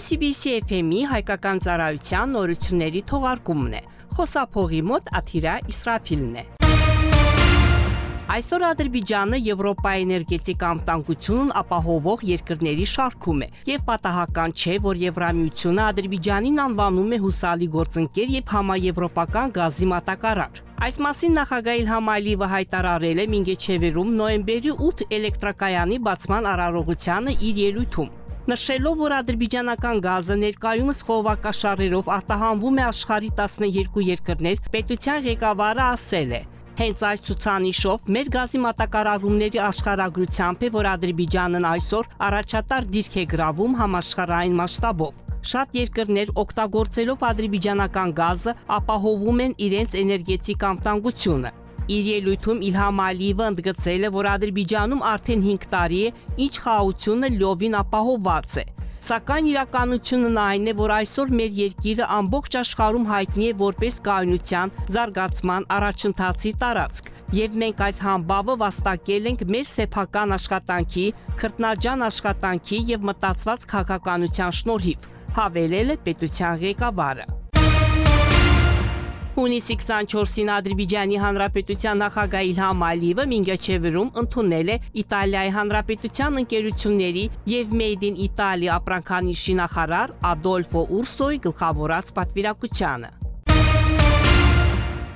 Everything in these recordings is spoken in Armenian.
CBC FM-ի հայկական ծառայության նորությունների թողարկումն է։ Խոսափողի մոտ Աթիրա Իսրաֆիլն է։ Այսօր Ադրբեջանը Եվրոպայի էներգետիկ անվտանգությունն ապահովող երկրների շարքում է, եւ պատահական չէ, որ Եվրամիությունը Ադրբեջանին անվանում է հուսալի գործընկեր եւ համաեվրոպական գազի մատակարար։ Այս մասին նախագահ Իլհամ Ալիևը հայտարարել է Մինգեչևերում նոյեմբերի 8 էլեկտրակայանի բացման արարողությանը իր ելույթում, նշելով, որ ադրբեջանական գազը ներկայումս խողովակաշարերով արտահանվում է աշխարհի 12 երկրներ, պետության ղեկավարը ասել է. Հենց այս ցուցանիշով մեր գազի մատակարարումների աշխարհագրությամբ է, որ Ադրբեջանն այսօր առաջատար դիրք է գրավում համաշխարհային մասշտաբով։ Շատ երկրներ օգտագործելով ադրբեջանական գազը ապահովում են իրենց էներգետիկ անվտանգությունը։ Իր ելույթում Իլհամ Ալիևը ընդգծել է, որ Ադրբեջանում արդեն 5 տարի է, ինչ խաղաղությունը լիովին ապահովված է։ Սակայն իրականությունն այն է, որ այսօր մեր երկիրը ամբողջ աշխարհում հայտնի է որպես կայունության, զարգացման առաջընթացի տարածք, եւ մենք այս համբավը վաստակել ենք մեր սեփական աշխատանքի, քրտնաջան աշխատանքի եւ մտածված քաղաքականության շնորհիվ, հավելել է պետության ղեկավարը։ Հունիսի 24-ին Ադրբեջանի Հանրապետության նախագահ Իլհամ Ալիևը Մինգեչևերում ընդունել է Իտալիայի Հանրապետության ընկերությունների եւ Made in Italy ապրանքանիշի նախարար Ադոլֆո Ուրսոյի գլխավորած պատվիրակությանը։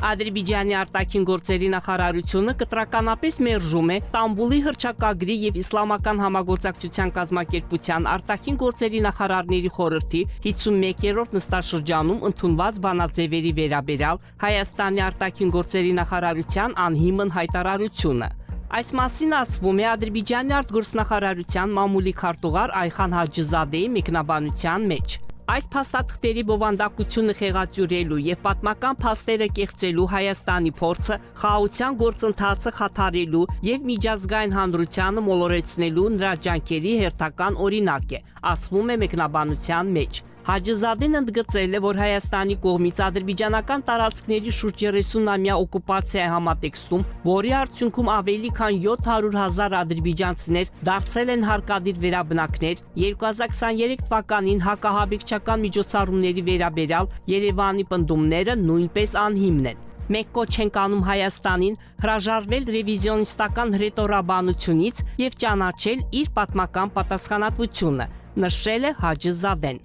Ադրբեջանի արտաքին գործերի նախարարությունը կտրականապես մերժում է Ստամբուլի հռչակագրի եւ Իսլամական համագործակցության կազմակերպության արտաքին գործերի նախարարների խորհրդի 51-րդ նստաշրջանում ընդունված բանաձևերի վերաբերյալ Հայաստանի արտաքին գործերի նախարարության անհիմն հայտարարությունը։ Այս մասին ասվում է Ադրբեջանի արտգործնախարարության մամուլի քարտուղար Այխան Հաջիզադեի մեկնաբանության մեջ։ Այս փաստաթղթերի բովանդակությունը խեղաթյուրելու եւ պատմական փաստերը կեղծելու Հայաստանի փորձը խաղաղության գործընթացը խաթարելու եւ միջազգային հանրությանը մոլորեցնելու նրա ջանքերի հերթական օրինակ է, ասվում է մեկնաբանության մեջ։ Հաջիզադեն ընդգծել է, որ Հայաստանի կողմից ադրբեջանական տարածքների շուրջ 30-ամյա օկուպացիայի համատեքստում, որի արդյունքում ավելի քան 700,000 ադրբեջանցիներ դարձել են հարկադիր վերաբնակներ, 2023 թվականին հակահաբեկչական միջոցառումների վերաբերյալ Երևանի պնդումները նույնպես անհիմն են։ Մենք կոչ ենք անում Հայաստանին հրաժարվել ռևիզիոնիստական հռետորաբանությունից եւ ճանաչել իր պատմական պատասխանատվությունը, նշել է Հաջիզադեն։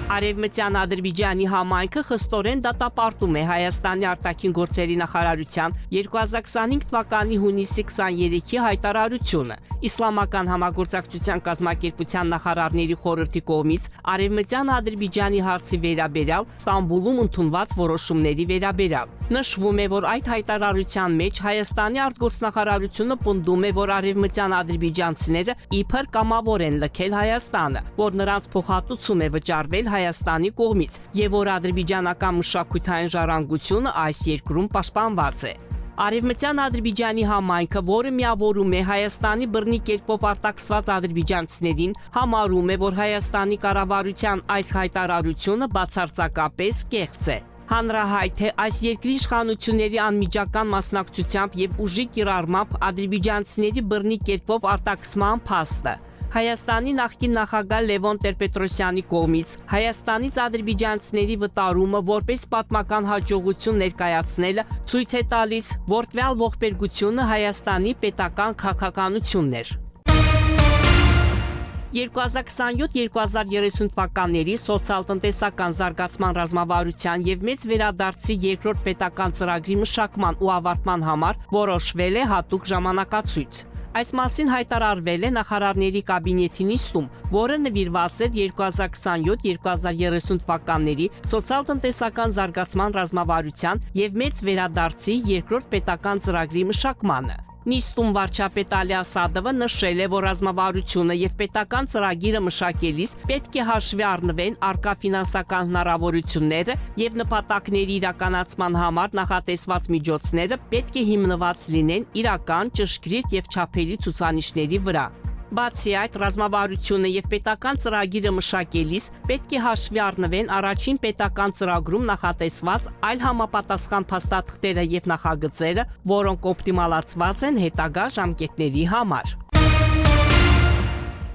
Արևմտյան Ադրբեջանի համայնքը խստորեն դատապարտում է Հայաստանի արտաքին գործերի նախարարության 2025 թվականի հունիսի 23-ի հայտարարությունը։ Իսլամական համագործակցության կազմակերպության նախարարների խորհրդի կողմից Արևմտյան Ադրբեջանի հարցի վերաբերյալ Ստամբուլում ընդունված որոշումների վերաբերյալ։ Նշվում է, որ այդ հայտարարության մեջ Հայաստանի արտգործնախարարությունը պնդում է, որ արևմտյան ադրբեջանցիները իբր կամավոր են լքել Հայաստանը, որ նրանց փոխհատուցում է վճարվել Հայաստանի կողմից եւ որ ադրբեջանական մշակութային ժառանգությունը այս երկրում պաշտպանված է։ Արևմտյան Ադրբեջանի համայնքը, որը միավորում է Հայաստանի բռնի կերպով արտաքսված ադրբեջանցիներին, համարում է, որ Հայաստանի կառավարության այս հայտարարությունը բացարձակապես կեղծ է։ Հանրահայտ է այս երկրի իշխանությունների անմիջական մասնակցությամբ եւ ուժի կիրառմամբ ադրբեջանցիների բռնի կերպով արտաքսման փաստը։ Հայաստանի նախկին նախագահ Լևոն Տեր-Պետրոսյանի կողմից Հայաստանից ադրբեջանցիների վտարումը որպես պատմական հաջողություն ներկայացնելը ցույց է տալիս, որ տվյալ ողբերգությունը Հայաստանի պետական քաղաքականությունն էր։ 2027-2030 թվականների սոցիալ-տնտեսական զարգացման ռազմավարության եւ մեծ վերադարձի երկրորդ պետական ծրագրի մշակման ու ավարտման համար որոշվել է հատուկ ժամանակացույց։ Այս մասին հայտարարվել է նախարարների կաբինետի նիստում, որը նվիրված էր 2027-2030 թվականների սոցիալ-տնտեսական զարգացման ռազմավարության եւ մեծ վերադարձի երկրորդ պետական ծրագրի մշակմանը։ Նիստում վարչապետ Ալի Ասադովը նշել է, որ ռազմավարությունը եւ պետական ծրագիրը մշակելիս պետք է հաշվի առնվեն առկա ֆինանսական հնարավորությունները եւ նպատակների իրականացման համար նախատեսված միջոցները պետք է հիմնված լինեն իրական, ճշգրիտ եւ չափելի ցուցանիշների վրա։ Բացի այդ, ռազմավարությունը եւ պետական ծրագիրը մշակելիս պետք է հաշվի առնվեն առաջին պետական ծրագրում նախատեսված այլ համապատասխան փաստաթղթերը եւ նախագծերը, որոնք օպտիմալացված են հետագա ժամկետների համար։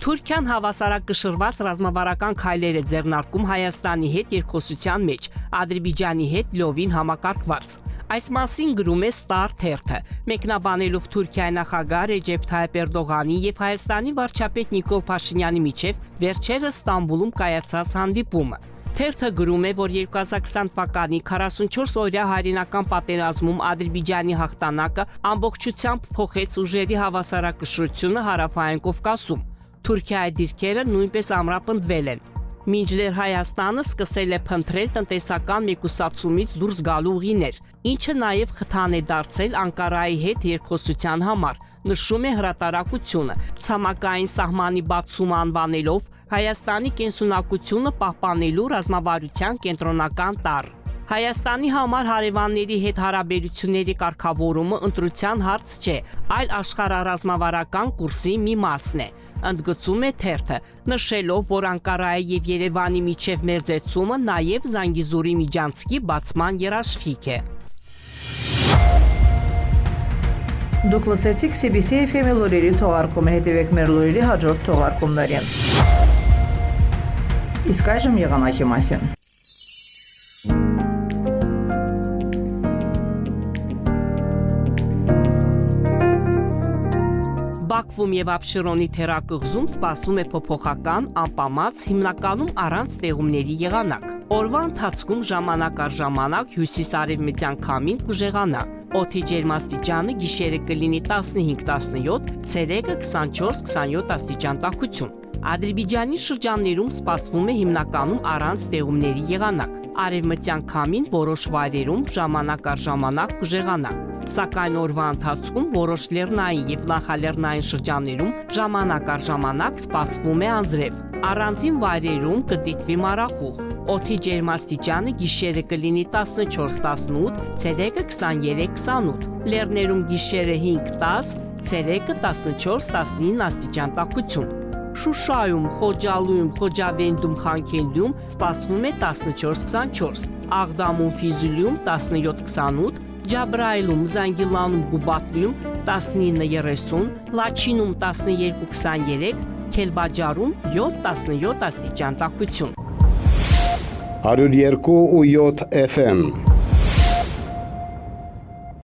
Թուրքիան հավասարակշռված ռազմավարական քայլեր է ձեռնարկում Հայաստանի հետ երկխոսության մեջ, Ադրբեջանի հետ լովին համակարգված։ Այս մասին գրում է Star թերթը, մեկնաբանելով Թուրքիայի նախագահ Ռեջեփ Թայիփ Էրդողանի եւ Հայաստանի վարչապետ Նիկոլ Փաշինյանի միջև վերջերս Ստամբուլում կայացած հանդիպումը։ Թերթը գրում է, որ 2020 թվականի 44-օրյա հայրենական պատերազմում Ադրբեջանի հաղթանակը ամբողջությամբ փոխեց ուժերի հավասարակշռությունը Հարավային Կովկասում։ Թուրքիայի դիրքերը նույնպես ամրապնդվել են։ Մինչդեռ Հայաստանը սկսել է փնտրել տնտեսական մեկուսացումից դուրս գալու ուղիներ, ինչը նաև խթան է դարձել Անկարայի հետ երկխոսության համար, նշում է հրատարակությունը, ցամաքային սահմանի բացումը անվանելով Հայաստանի կենսունակությունը պահպանելու ռազմավարության կենտրոնական տարր։ Հայաստանի համար հարևանների հետ հարաբերությունների կարգավորումը ընտրության հարց չէ, այլ աշխարհառազմավարական կուրսի մի մասն է, ընդգծում է թերթը, նշելով, որ Անկարայի եւ Երևանի միջև մերձեցումը նաև Զանգիզուրի միջանցքի բացման երաշխիք է։ Դուք լսեցիք CBC FM-ի լուրերի թողարկումը, հետևեք մեր լուրերի հաջորդ թողարկումներին։ Իսկ այժմ եղանակի մասին։ Բաքվում եւ Աբշերոնի թերակղզում սպասվում է փոփոխական, անպամած, հիմնականում առանց ստեղումների եղանակ։ Օրվա ընթացքում ժամանակ առ ժամանակ հյուսիս-արևմտյան քամին կուժեղանա։ Օդի ջերմաստիճանը գիշերը կլինի 15-17, ցերեկը 24-27 աստիճան տաքություն։ Ադրբեջանի շրջաններում սպասվում է հիմնականում առանց ստեղումների եղանակ։ Արևմտյան քամին որոշ վայրերում ժամանակ առ ժամանակ կուժեղանա։ Սակայն օրվա ընթացքում որոշ լեռնային եւ նախալեռնային շրջաններում ժամանակ առ ժամանակ սպասվում է անձրև։ Առանձին վայրերում կդիտվի մառախուղ։ Օդի ջերմաստիճանը գիշերը կլինի 14-18, ցերեկը 23-28։ Լեռներում գիշերը 5-10, ցերեկը 14-19 աստիճան տաքություն։ Շուշայում, Խոջալույում, Խոջավենդում, Խանքենդիում սպասվում է 14-24, Աղդամում, Ֆիզուլիում 17-28, Ջաբրայիլում, Զանգիլանում, Գուբատլիում 19-30, Լաչինում 12-23, Քելբաջարում 7-17 աստիճան տաքություն։ 102.7 FM